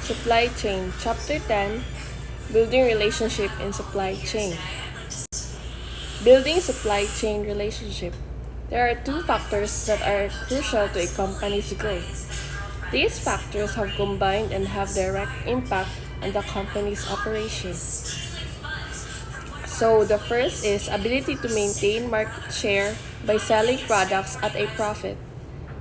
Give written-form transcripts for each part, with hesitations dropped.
Supply Chain, Chapter 10, Building Relationship in Supply Chain. Building supply chain relationship. There are two factors that are crucial to a company's growth. These factors have combined and have direct impact on the company's operation. So the first is ability to maintain market share by selling products at a profit.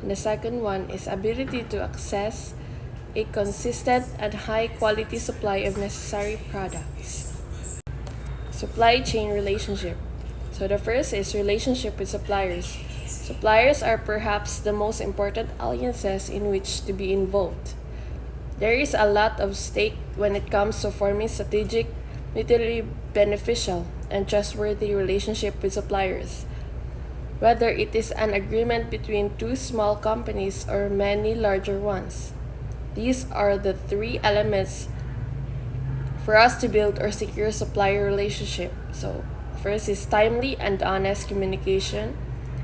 And the second one is ability to access a consistent and high quality supply of necessary products. Supply chain relationship. So the first is relationship with suppliers. Suppliers are perhaps the most important alliances in which to be involved. There is a lot of stake when it comes to forming strategic, mutually beneficial, and trustworthy relationship with suppliers. Whether it is an agreement between two small companies or many larger ones. These are the three elements for us to build or secure supplier relationship. So, first is timely and honest communication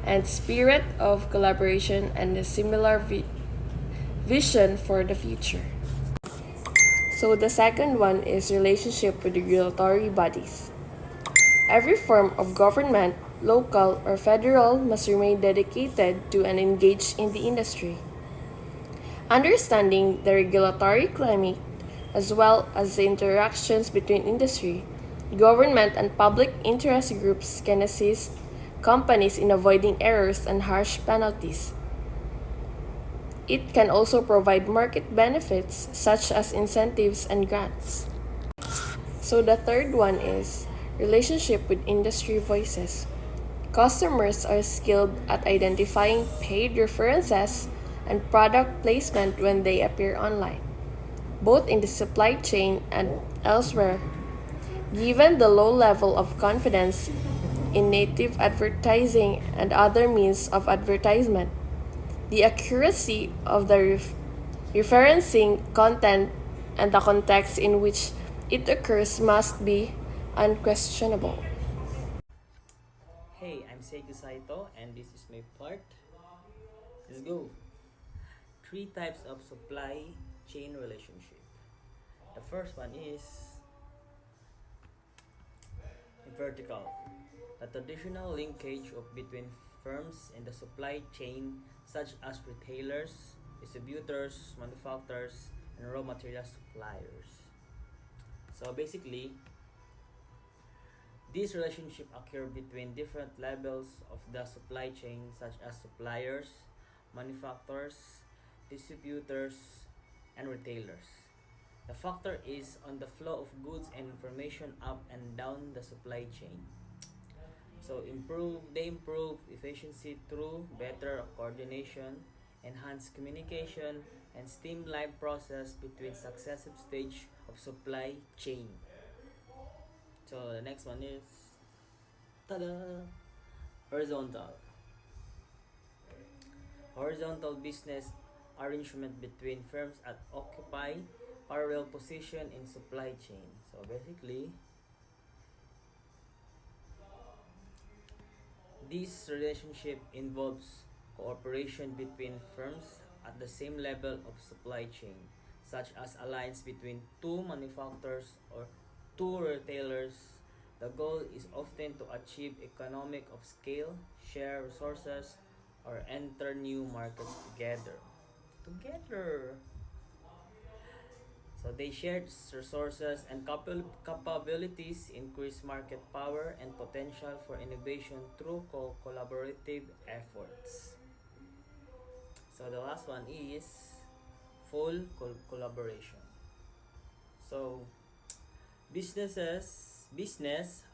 and spirit of collaboration and a similar vision for the future. So, the second one is relationship with regulatory bodies. Every form of government, local or federal, must remain dedicated to and engaged in the industry. Understanding the regulatory climate as well as the interactions between industry, government, and public interest groups can assist companies in avoiding errors and harsh penalties. It can also provide market benefits such as incentives and grants. So the third one is relationship with industry voices. Customers are skilled at identifying paid references and product placement when they appear online, both in the supply chain and elsewhere. Given the low level of confidence in native advertising and other means of advertisement, the accuracy of the referencing content and the context in which it occurs must be unquestionable. Hey, I'm Saito and this is my part. Let's go. Three types of supply chain relationship. The first one is vertical. The traditional linkage between firms in the supply chain such as retailers, distributors, manufacturers, and raw material suppliers. So basically, these relationships occur between different levels of the supply chain such as suppliers, manufacturers, distributors, and retailers. The factor is on the flow of goods and information up and down the supply chain. So they improve efficiency through better coordination, enhanced communication, and streamlined process between successive stage of supply chain. So the next one is tada! Horizontal. Horizontal business arrangement between firms that occupy parallel position in supply chain. So basically, this relationship involves cooperation between firms at the same level of supply chain, such as alliance between two manufacturers or two retailers. The goal is often to achieve economic of scale, share resources, or enter new markets together. Together! So they shared resources and capabilities, increase market power, and potential for innovation through collaborative efforts. So the last one is full collaboration. So business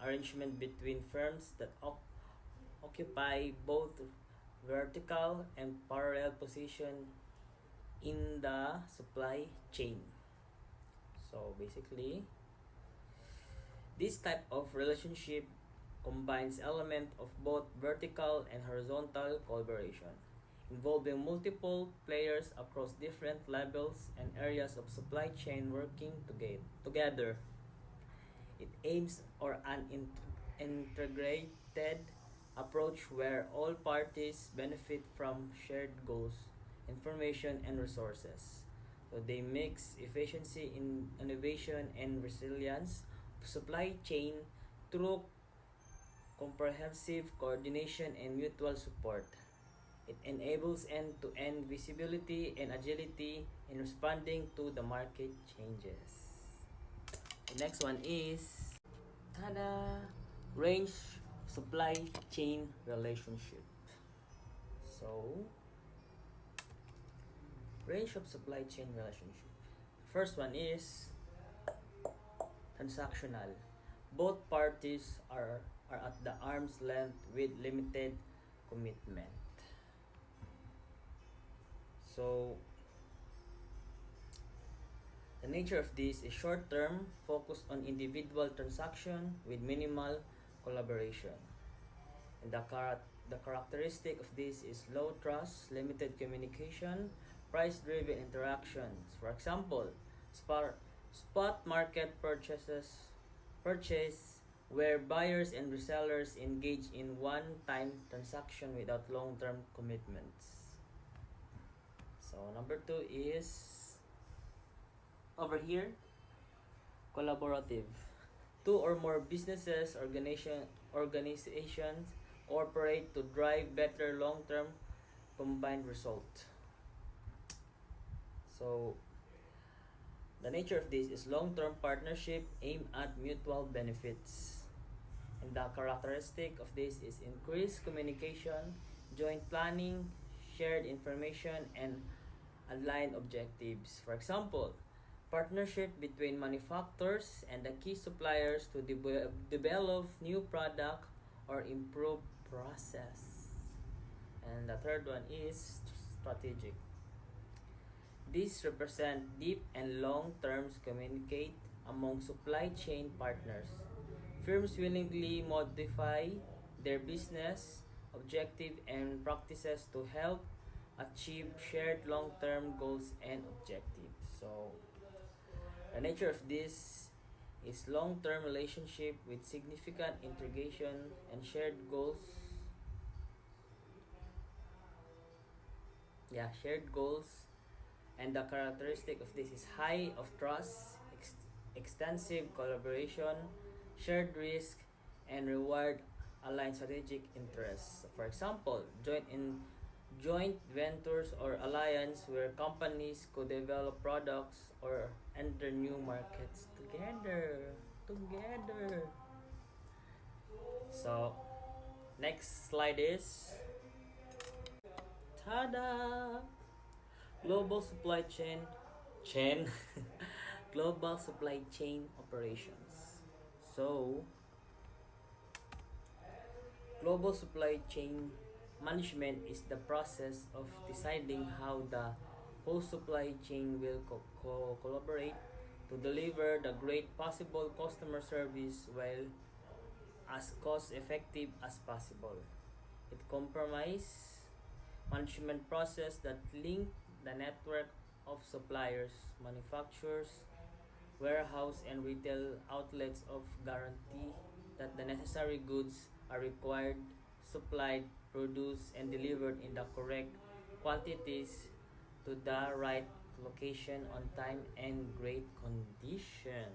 arrangement between firms that occupy both vertical and parallel position in the supply chain. So basically, this type of relationship combines elements of both vertical and horizontal collaboration, involving multiple players across different levels and areas of supply chain working together. It aims for an integrated approach where all parties benefit from shared goals, information, and resources. So they mix efficiency in innovation and resilience of supply chain through comprehensive coordination and mutual support. It enables end-to-end visibility and agility in responding to the market changes. The next one is tada, range supply chain relationship. So, range of supply chain relationship. First one is transactional. Both parties are at the arm's length with limited commitment. So, the nature of this is short term, focused on individual transaction with minimal collaboration. And the characteristic of this is low trust, limited communication, price driven interactions. For example, spot market purchase where buyers and resellers engage in one-time transaction without long-term commitments. So number 2 is over here, collaborative. Two or more businesses, organizations cooperate to drive better long-term combined result. So the nature of this is long-term partnership aimed at mutual benefits. And the characteristic of this is increased communication, joint planning, shared information, and aligned objectives. For example, partnership between manufacturers and the key suppliers to develop new product or improve process. And the third one is strategic. These represent deep and long terms communicate among supply chain partners. Firms willingly modify their business objective and practices to help achieve shared long-term goals and objectives. So, the nature of this is long-term relationship with significant integration and shared goals. Shared goals. And the characteristic of this is high of trust, extensive collaboration, shared risk, and reward aligned strategic interests. For example, joint ventures or alliance where companies could develop products or enter new markets together. So, next slide is tada! Global supply chain global supply chain operations. So, global supply chain management is the process of deciding how the whole supply chain will collaborate to deliver the great possible customer service while as cost effective as possible. It compromises management process that link the network of suppliers, manufacturers, warehouse and retail outlets of guarantee that the necessary goods are required, supplied, produced, and delivered in the correct quantities to the right location on time and great condition.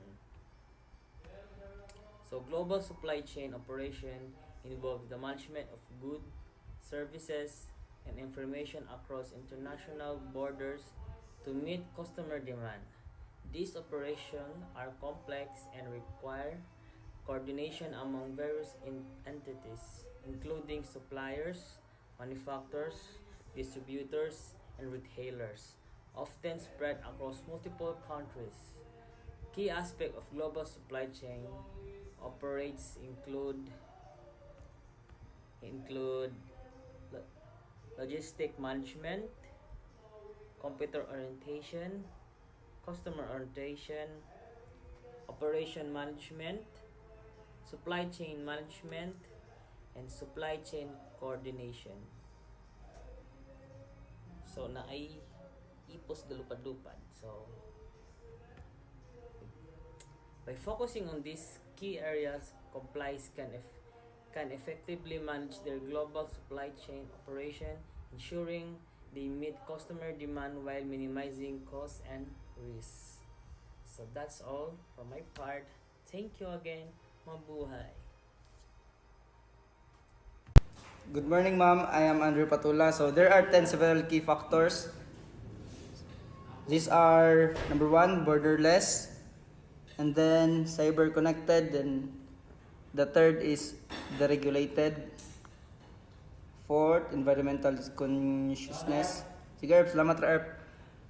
So global supply chain operation involves the management of goods, services, and information across international borders to meet customer demand. These operations are complex and require coordination among various entities, including suppliers, manufacturers, distributors, and retailers, often spread across multiple countries. Key aspects of global supply chain operates include logistic management, computer orientation, customer orientation, operation management, supply chain management, and supply chain coordination. So na ay ipos galupad-lupad. So by focusing on these key areas, compliance can effectively manage their global supply chain operation, ensuring They meet customer demand while minimizing costs and risks. So that's all from my part. Thank you again. Mabuhay. Good morning, ma'am. I am Andrew Patula. So there are 10 several key factors. These are number one, borderless, and then cyber connected, then the third is deregulated. Fourth, environmental consciousness. Sige, Erp, salamat ra, Erp.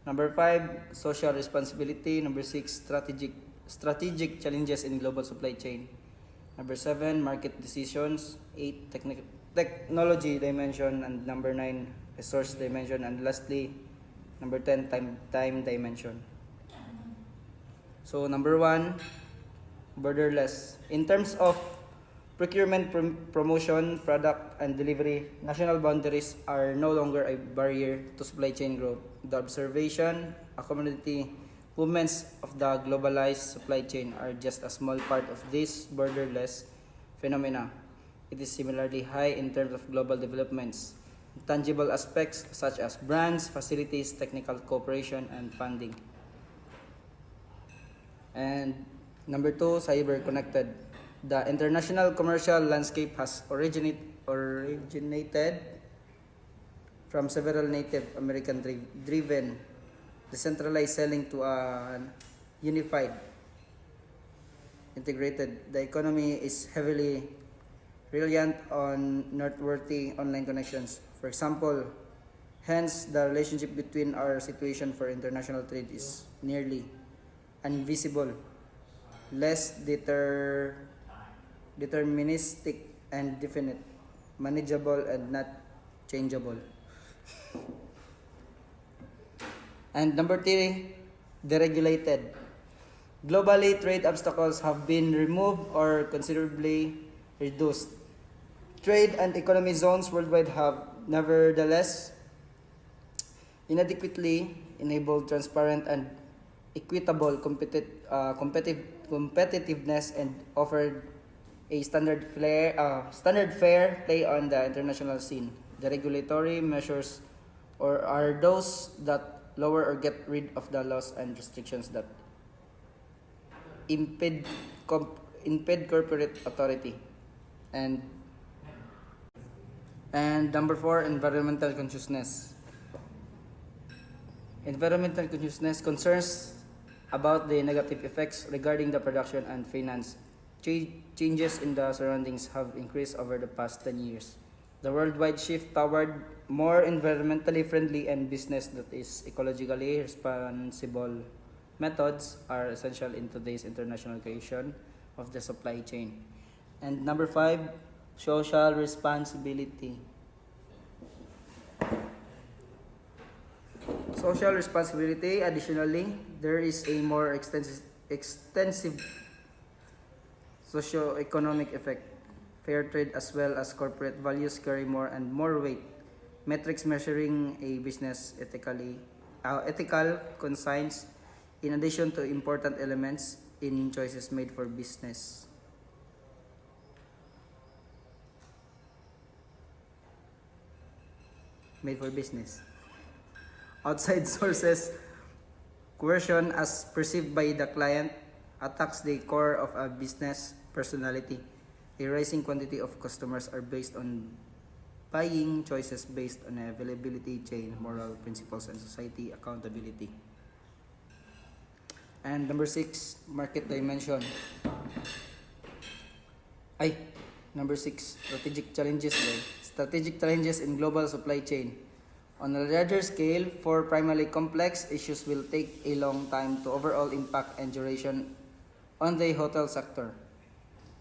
Number 5, social responsibility. Number 6, strategic challenges in global supply chain. Number 7, market decisions. 8, technology dimension. And number 9, resource dimension. And lastly, number 10, time dimension. So number 1, borderless. In terms of procurement, promotion, product, and delivery, national boundaries are no longer a barrier to supply chain growth. The observation, accountability, movements of the globalized supply chain are just a small part of this borderless phenomena. It is similarly high in terms of global developments, tangible aspects such as brands, facilities, technical cooperation, and funding. And number 2, cyber connected. The international commercial landscape has originated from several Native American driven decentralized selling to a unified, integrated. The economy is heavily reliant on noteworthy online connections. For example, hence the relationship between our situation for international trade is nearly invisible, less deterministic and definite, manageable and not changeable. And number 3, deregulated. Globally, trade obstacles have been removed or considerably reduced. Trade and economy zones worldwide have nevertheless inadequately enabled transparent and equitable competitiveness and offered a standard fair play on the international scene. The regulatory measures are those that lower or get rid of the laws and restrictions that impede corporate authority. And number 4, environmental consciousness. Environmental consciousness concerns about the negative effects regarding the production and finance. Changes in the surroundings have increased over the past 10 years. The worldwide shift toward more environmentally friendly and business that is ecologically responsible methods are essential in today's international creation of the supply chain. And number 5, social responsibility. Social responsibility, additionally, there is a more extensive socio-economic effect. Fair trade as well as corporate values carry more and more weight. Metrics measuring a business ethical conscience, in addition to important elements in choices made for business. Outside sources, coercion as perceived by the client attacks the core of a business personality. A rising quantity of customers are based on buying choices based on availability, chain, moral principles, and society accountability. And number 6, market dimension. Number 6, strategic challenges. Strategic challenges in global supply chain. On a larger scale, 4 primarily complex issues will take a long time to overall impact and duration on the hotel sector.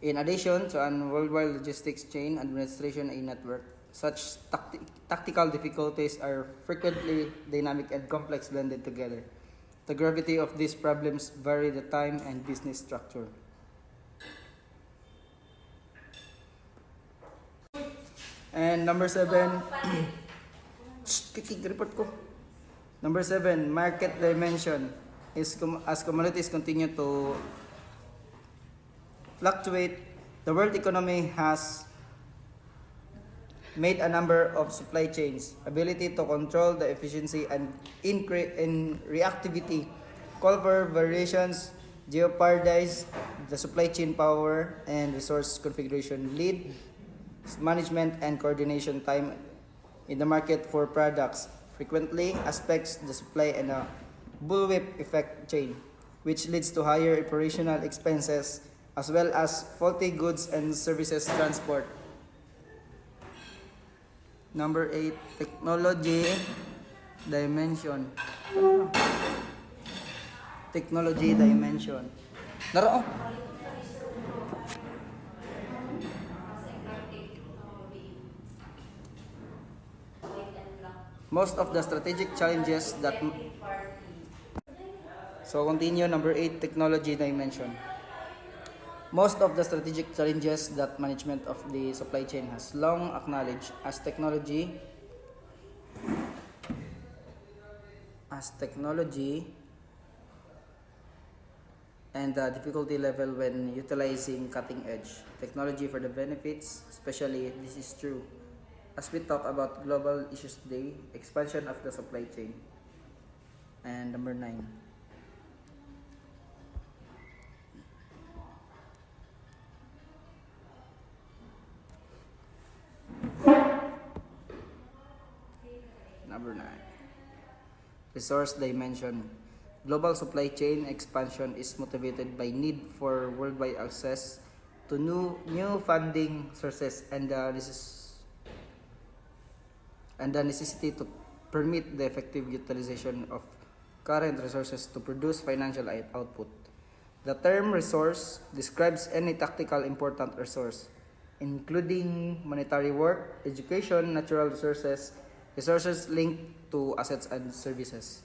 In addition to an worldwide logistics chain administration a network, such tactical difficulties are frequently dynamic and complex blended together. The gravity of these problems vary the time and business structure. And number 7, report ko. Number 7, market dimension. As commodities continue to fluctuate, the world economy has made a number of supply chains, ability to control the efficiency and in reactivity, call for variations, jeopardize the supply chain power and resource configuration, lead management and coordination time in the market for products, frequently aspects the supply and a bullwhip effect chain, which leads to higher operational expenses as well as faulty goods and services transport. Number 8, technology dimension. Technology dimension. Naro. Most of the strategic challenges that So continue number 8, technology dimension. Most of the strategic challenges that management of the supply chain has long acknowledged as technology and the difficulty level when utilizing cutting edge technology for the benefits, especially this is true as we talk about global issues today, expansion of the supply chain. And number 9. Number 9. Resource dimension. Global supply chain expansion is motivated by need for worldwide access to new funding sources and the necessity to permit the effective utilization of current resources to produce financial output. The term resource describes any tactical important resource, including monetary worth, education, natural resources, resources linked to assets and services.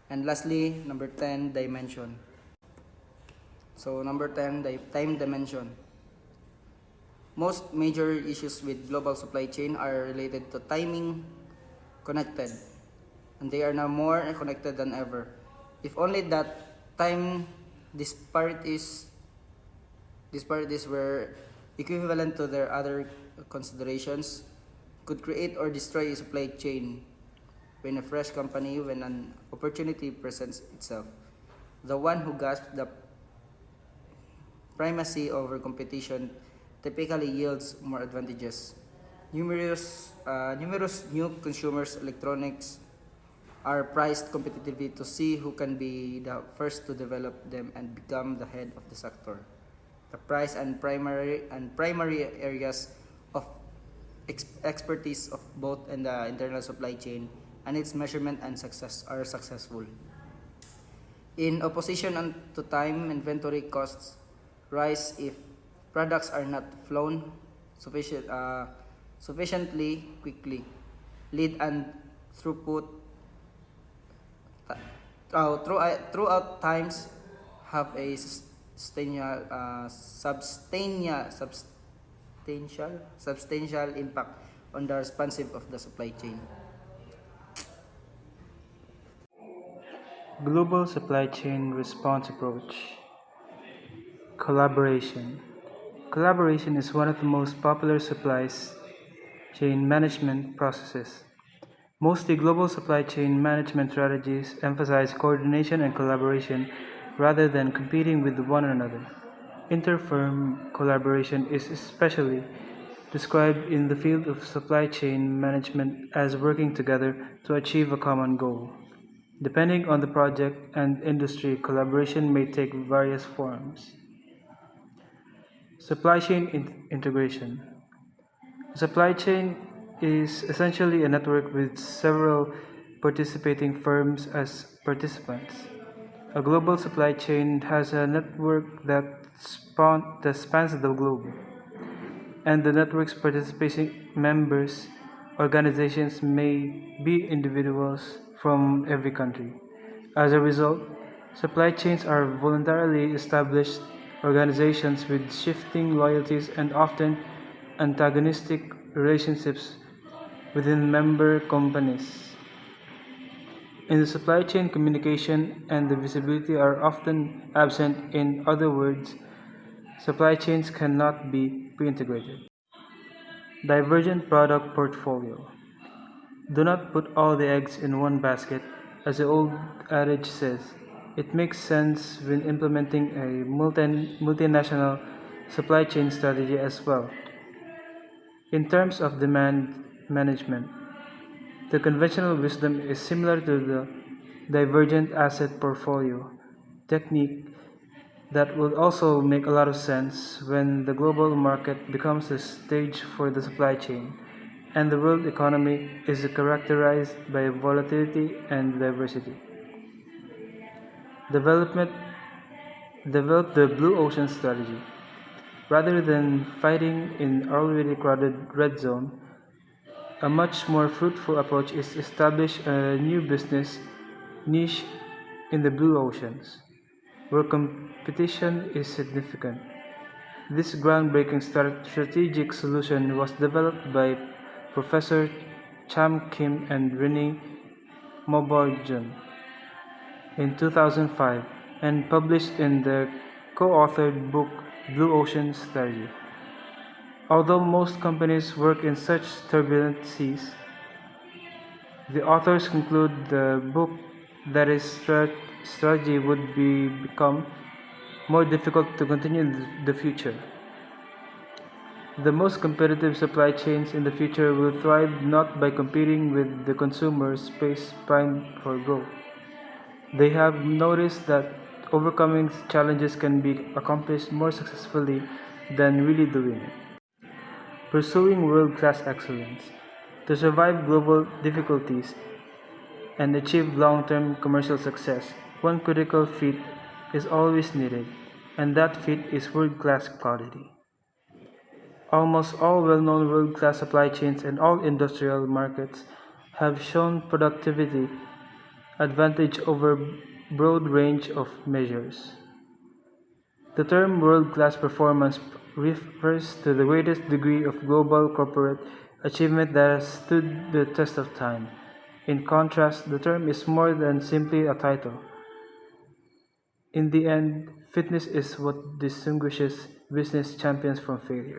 And lastly, number 10, dimension. So number 10, time dimension. Most major issues with global supply chain are related to timing connected, and they are now more connected than ever. If only that time disparities were equivalent to their other considerations, could create or destroy a supply chain when an opportunity presents itself. The one who grasps the primacy over competition typically yields more advantages. Numerous new consumers electronics are priced competitively to see who can be the first to develop them and become the head of the sector. The price and primary areas of expertise of both in the internal supply chain and its measurement and success are successful. In opposition to time, inventory costs rise if products are not flown sufficiently quickly. Lead and throughput throughout times have a substantial impact on the responsive of the supply chain. Global supply chain response approach. Collaboration. Collaboration is one of the most popular supply chain management processes. Mostly global supply chain management strategies emphasize coordination and collaboration rather than competing with one another. Inter-firm collaboration is especially described in the field of supply chain management as working together to achieve a common goal. Depending on the project and industry, collaboration may take various forms. Supply chain integration. A supply chain is essentially a network with several participating firms as participants. A global supply chain has a network that spans the globe, and the network's participating members organizations may be individuals from every country. As a result, supply chains are voluntarily established organizations with shifting loyalties and often antagonistic relationships within member companies. In the supply chain, communication and the visibility are often absent. In other words, supply chains cannot be pre-integrated. Divergent product portfolio. Do not put all the eggs in one basket, as the old adage says. It makes sense when implementing a multinational supply chain strategy as well. In terms of demand management, the conventional wisdom is similar to the divergent asset portfolio technique that would also make a lot of sense when the global market becomes the stage for the supply chain, and the world economy is characterized by volatility and diversity. Development Develop the blue ocean strategy. Rather than fighting in already crowded red zone, a much more fruitful approach is to establish a new business niche in the blue oceans, where competition is significant. This groundbreaking strategic solution was developed by Professor Cham Kim and Renee Maubourgeon in 2005 and published in the co-authored book Blue Ocean Strategy. Although most companies work in such turbulent seas, the authors conclude the book that its strategy would become more difficult to continue in the future. The most competitive supply chains in the future will thrive not by competing with the consumer space primed for growth. They have noticed that overcoming challenges can be accomplished more successfully than really doing it. Pursuing world class excellence. To survive global difficulties and achieve long term commercial success, one critical feat is always needed, and that feat is world class quality. Almost all well known world class supply chains and all industrial markets have shown productivity advantage over broad range of measures. The term world class performance refers to the greatest degree of global corporate achievement that has stood the test of time. In contrast, the term is more than simply a title. In the end, fitness is what distinguishes business champions from failure.